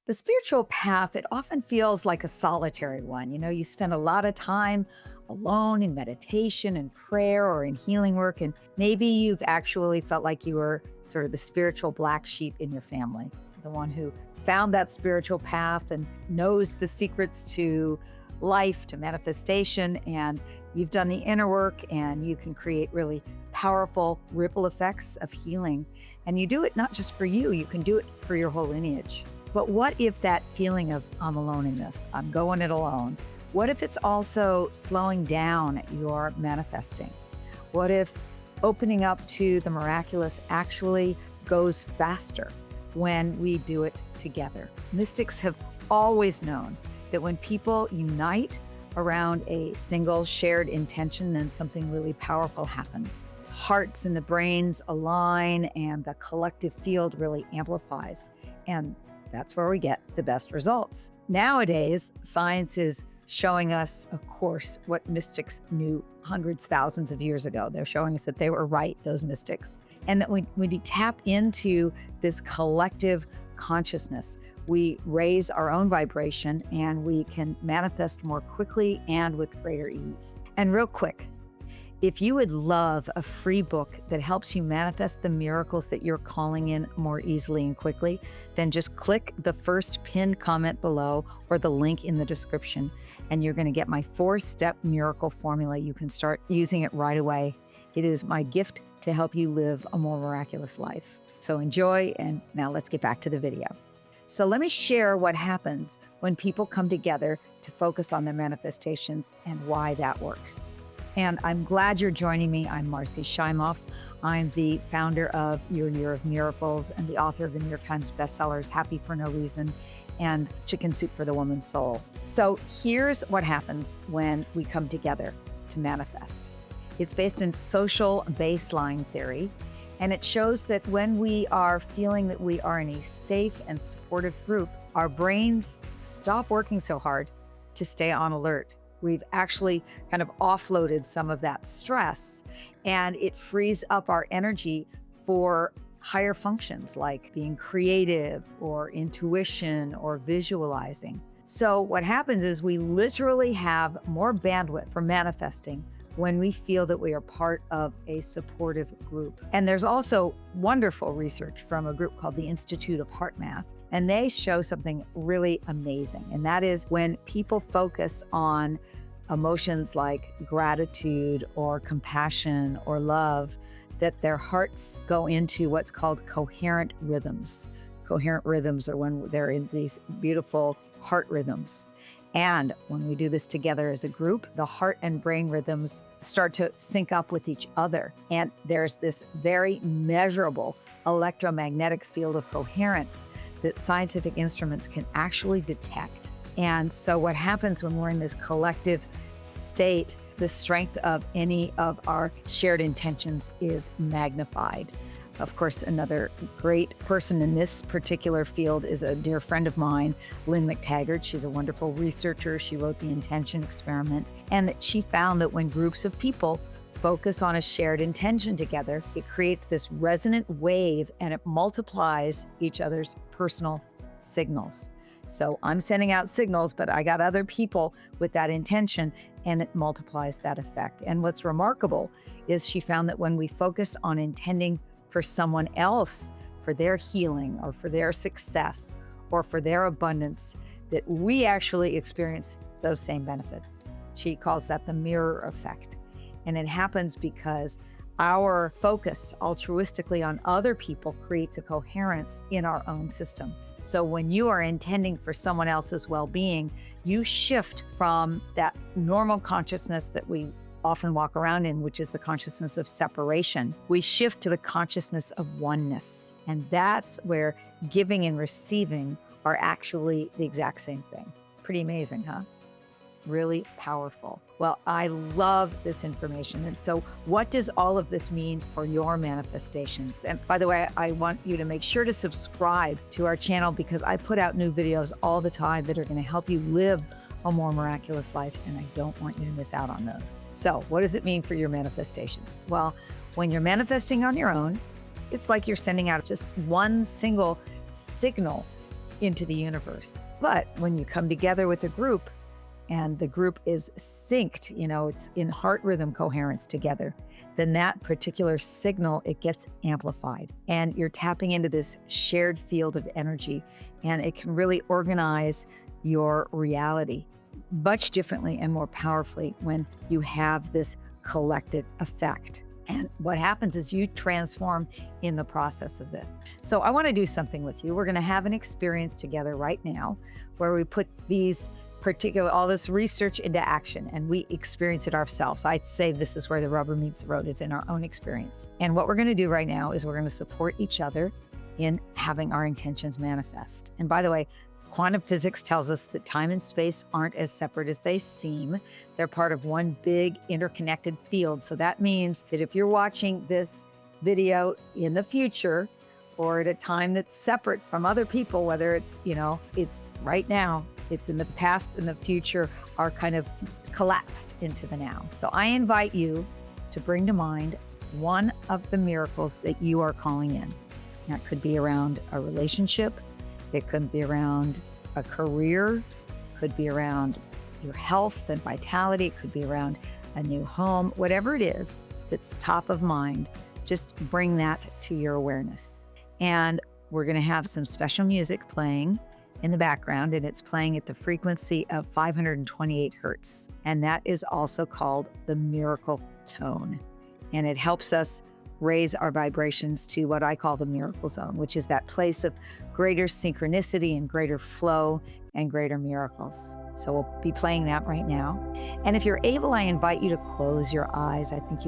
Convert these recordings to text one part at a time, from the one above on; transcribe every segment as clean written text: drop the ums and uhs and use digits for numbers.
The spiritual path, it often feels like a solitary one. You spend a lot of time alone in meditation and prayer or in healing work. And maybe you've actually felt like you were sort of the spiritual black sheep in your family, the one who found that spiritual path and knows the secrets to life, to manifestation. And you've done the inner work and you can create really powerful ripple effects of healing. And you do it not just for you, you can do it for your whole lineage. But what if that feeling of I'm alone in this, I'm going it alone, what if it's also slowing down your manifesting? What if opening up to the miraculous actually goes faster when we do it together? Mystics have always known that when people unite around a single shared intention, then something really powerful happens. Hearts and the brains align and the collective field really amplifies. And that's where we get the best results. Nowadays, science is showing us, of course, what mystics knew hundreds, thousands of years ago. They're showing us that they were right, those mystics. And that when we tap into this collective consciousness, we raise our own vibration and we can manifest more quickly and with greater ease. And real quick, if you would love a free book that helps you manifest the miracles that you're calling in more easily and quickly, then just click the first pinned comment below or the link in the description, and you're going to get my 4-step miracle formula. You can start using it right away. It is my gift to help you live a more miraculous life. So enjoy, and now let's get back to the video. So let me share what happens when people come together to focus on their manifestations and why that works. And I'm glad you're joining me. I'm Marci Shimoff. I'm the founder of Your Year of Miracles and the author of the New York Times bestsellers, Happy for No Reason and Chicken Soup for the Woman's Soul. So here's what happens when we come together to manifest. It's based in social baseline theory, and it shows that when we are feeling that we are in a safe and supportive group, our brains stop working so hard to stay on alert. We've actually kind of offloaded some of that stress, and it frees up our energy for higher functions like being creative or intuition or visualizing. So what happens is we literally have more bandwidth for manifesting when we feel that we are part of a supportive group. And there's also wonderful research from a group called the Institute of HeartMath, and they show something really amazing. And that is when people focus on emotions like gratitude or compassion or love, that their hearts go into what's called coherent rhythms. Coherent rhythms are when they're in these beautiful heart rhythms. And when we do this together as a group, the heart and brain rhythms start to sync up with each other. And there's this very measurable electromagnetic field of coherence that scientific instruments can actually detect. And so what happens when we're in this collective state, the strength of any of our shared intentions is magnified. Of course, another great person in this particular field is a dear friend of mine, Lynn McTaggart. She's a wonderful researcher. She wrote the intention experiment, and that she found that when groups of people focus on a shared intention together, it creates this resonant wave and it multiplies each other's personal signals. So I'm sending out signals, but I got other people with that intention, and it multiplies that effect. And what's remarkable is she found that when we focus on intending for someone else, for their healing or for their success or for their abundance, that we actually experience those same benefits. She calls that the mirror effect. And it happens because our focus altruistically on other people creates a coherence in our own system. So when you are intending for someone else's well-being, you shift from that normal consciousness that we often walk around in, which is the consciousness of separation. We shift to the consciousness of oneness. And that's where giving and receiving are actually the exact same thing. Pretty amazing, huh? Really powerful. Well, I love this information. And so what does all of this mean for your manifestations? And by the way, I want you to make sure to subscribe to our channel because I put out new videos all the time that are going to help you live a more miraculous life, and I don't want you to miss out on those. So what does it mean for your manifestations? Well, when you're manifesting on your own, it's like you're sending out just one single signal into the universe. But when you come together with a group and the group is synced, it's in heart rhythm coherence together, then that particular signal, it gets amplified. And you're tapping into this shared field of energy, and it can really organize your reality much differently and more powerfully when you have this collective effect. And what happens is you transform in the process of this. So I want to do something with you. We're going to have an experience together right now where we put all this research into action, and we experience it ourselves. I say this is where the rubber meets the road, is in our own experience. And what we're going to do right now is we're going to support each other in having our intentions manifest. And by the way, quantum physics tells us that time and space aren't as separate as they seem. They're part of one big interconnected field. So that means that if you're watching this video in the future or at a time that's separate from other people, whether it's, it's right now, it's in the past and the future are kind of collapsed into the now. So I invite you to bring to mind one of the miracles that you are calling in. That could be around a relationship. It could be around a career, could be around your health and vitality, it could be around a new home, whatever it is that's top of mind, just bring that to your awareness. And we're going to have some special music playing in the background, and it's playing at the frequency of 528 hertz. And that is also called the miracle tone. And it helps us raise our vibrations to what I call the miracle zone, which is that place of greater synchronicity and greater flow and greater miracles. So we'll be playing that right now. And if you're able, I invite you to close your eyes. I think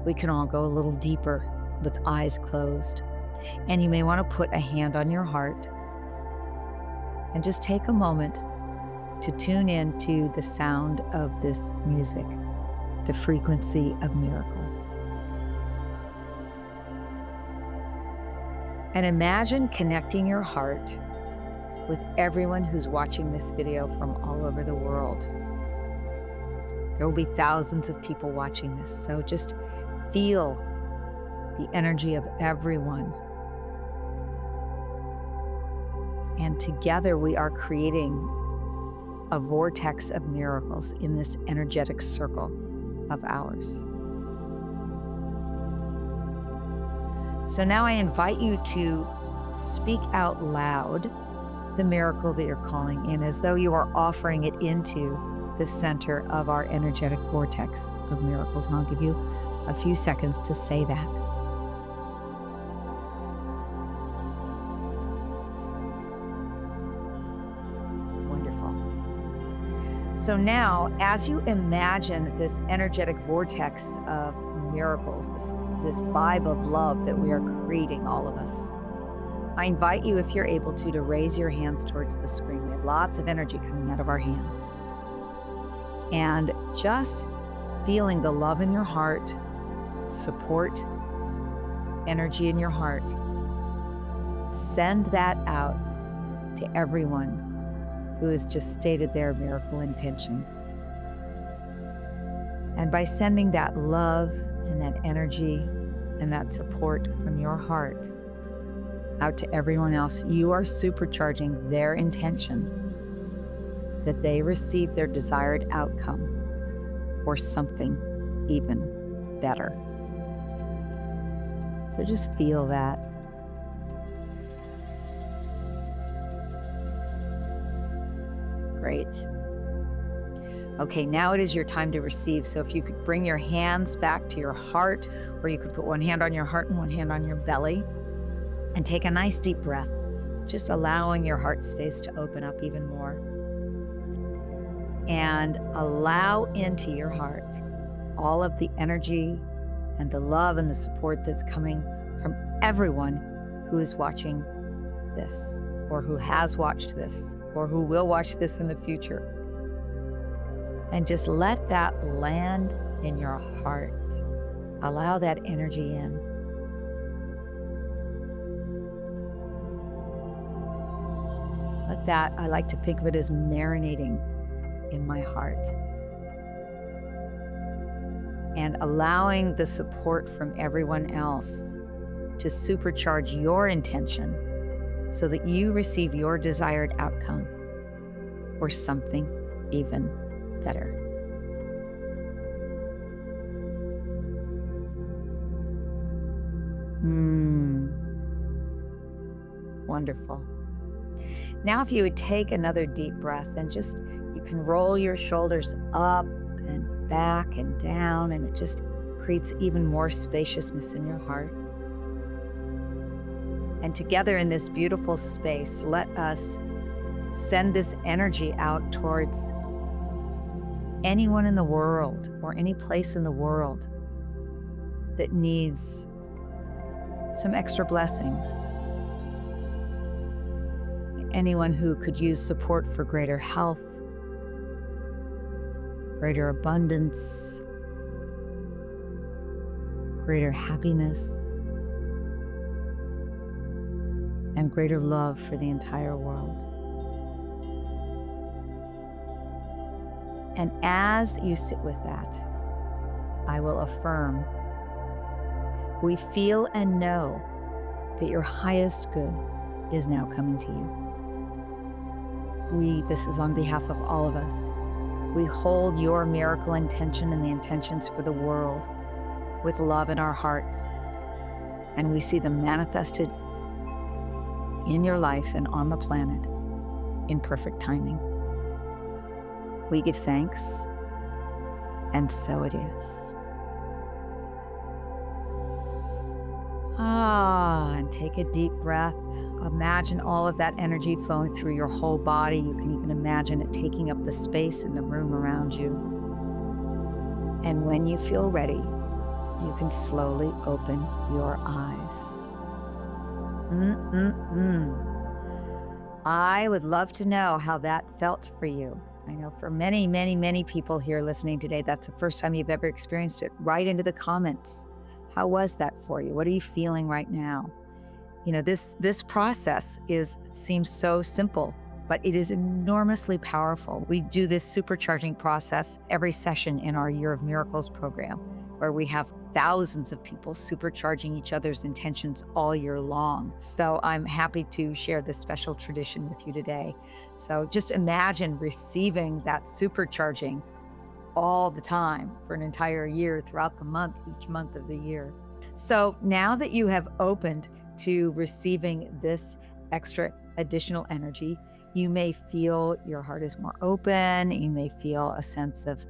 we can all go a little deeper with eyes closed. And you may want to put a hand on your heart and just take a moment to tune in to the sound of this music, the frequency of miracles. And imagine connecting your heart with everyone who's watching this video from all over the world. There will be thousands of people watching this, so just feel the energy of everyone. And together we are creating a vortex of miracles in this energetic circle of ours. So now I invite you to speak out loud the miracle that you're calling in, as though you are offering it into the center of our energetic vortex of miracles. And I'll give you a few seconds to say that. Wonderful. So now, as you imagine this energetic vortex of miracles, this vibe of love that we are creating, all of us, I invite you, if you're able to raise your hands towards the screen. We have lots of energy coming out of our hands. And just feeling the love in your heart, support, energy in your heart, send that out to everyone who has just stated their miracle intention. And by sending that love and that energy and that support from your heart out to everyone else, you are supercharging their intention that they receive their desired outcome or something even better. So just feel that. Great. Okay, now it is your time to receive. So if you could bring your hands back to your heart, or you could put one hand on your heart and one hand on your belly, and take a nice deep breath, just allowing your heart space to open up even more. And allow into your heart all of the energy and the love and the support that's coming from everyone who is watching this, or who has watched this, or who will watch this in the future. And just let that land in your heart. Allow that energy in. Let that, I like to think of it as marinating in my heart. And allowing the support from everyone else to supercharge your intention so that you receive your desired outcome or something even better. Wonderful. Now, if you would take another deep breath and just, you can roll your shoulders up and back and down, and it just creates even more spaciousness in your heart. And together in this beautiful space, let us send this energy out towards anyone in the world or any place in the world that needs some extra blessings. Anyone who could use support for greater health, greater abundance, greater happiness, and greater love for the entire world. And as you sit with that, I will affirm, we feel and know that your highest good is now coming to you. This is on behalf of all of us. We hold your miracle intention and the intentions for the world with love in our hearts, and we see them manifested in your life and on the planet in perfect timing. We give thanks, and so it is. And take a deep breath. Imagine all of that energy flowing through your whole body. You can even imagine it taking up the space in the room around you. And when you feel ready, you can slowly open your eyes. I would love to know how that felt for you. I know for many, many, many people here listening today, that's the first time you've ever experienced it. Write into the comments. How was that for you? What are you feeling right now? You know, this process seems so simple, but it is enormously powerful. We do this supercharging process every session in our Year of Miracles program, where we have thousands of people supercharging each other's intentions all year long. So I'm happy to share this special tradition with you today. So just imagine receiving that supercharging all the time for an entire year throughout the month, each month of the year. So now that you have opened to receiving this extra additional energy, you may feel your heart is more open. You may feel a sense of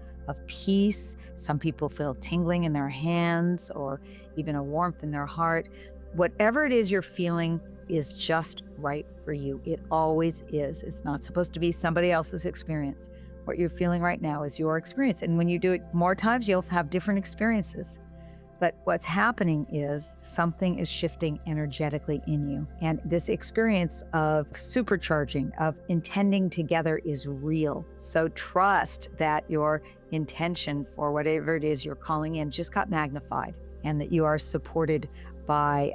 peace. Some people feel tingling in their hands or even a warmth in their heart. Whatever it is you're feeling is just right for you. It always is. It's not supposed to be somebody else's experience. What you're feeling right now is your experience. And when you do it more times, you'll have different experiences. But what's happening is something is shifting energetically in you. And this experience of supercharging, of intending together is real. So trust that your intention for whatever it is you're calling in just got magnified, and that you are supported by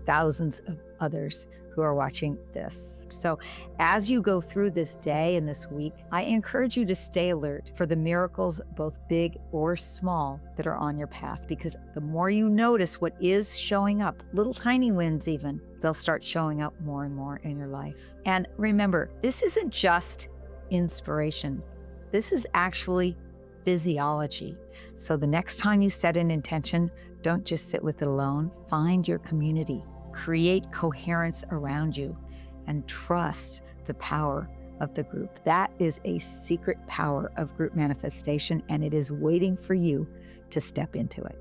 thousands of others who are watching this. So as you go through this day and this week, I encourage you to stay alert for the miracles, both big or small, that are on your path, because the more you notice what is showing up, little tiny wins even, they'll start showing up more and more in your life. And remember, this isn't just inspiration. This is actually physiology. So the next time you set an intention, don't just sit with it alone. Find your community. Create coherence around you and trust the power of the group. That is a secret power of group manifestation, and it is waiting for you to step into it.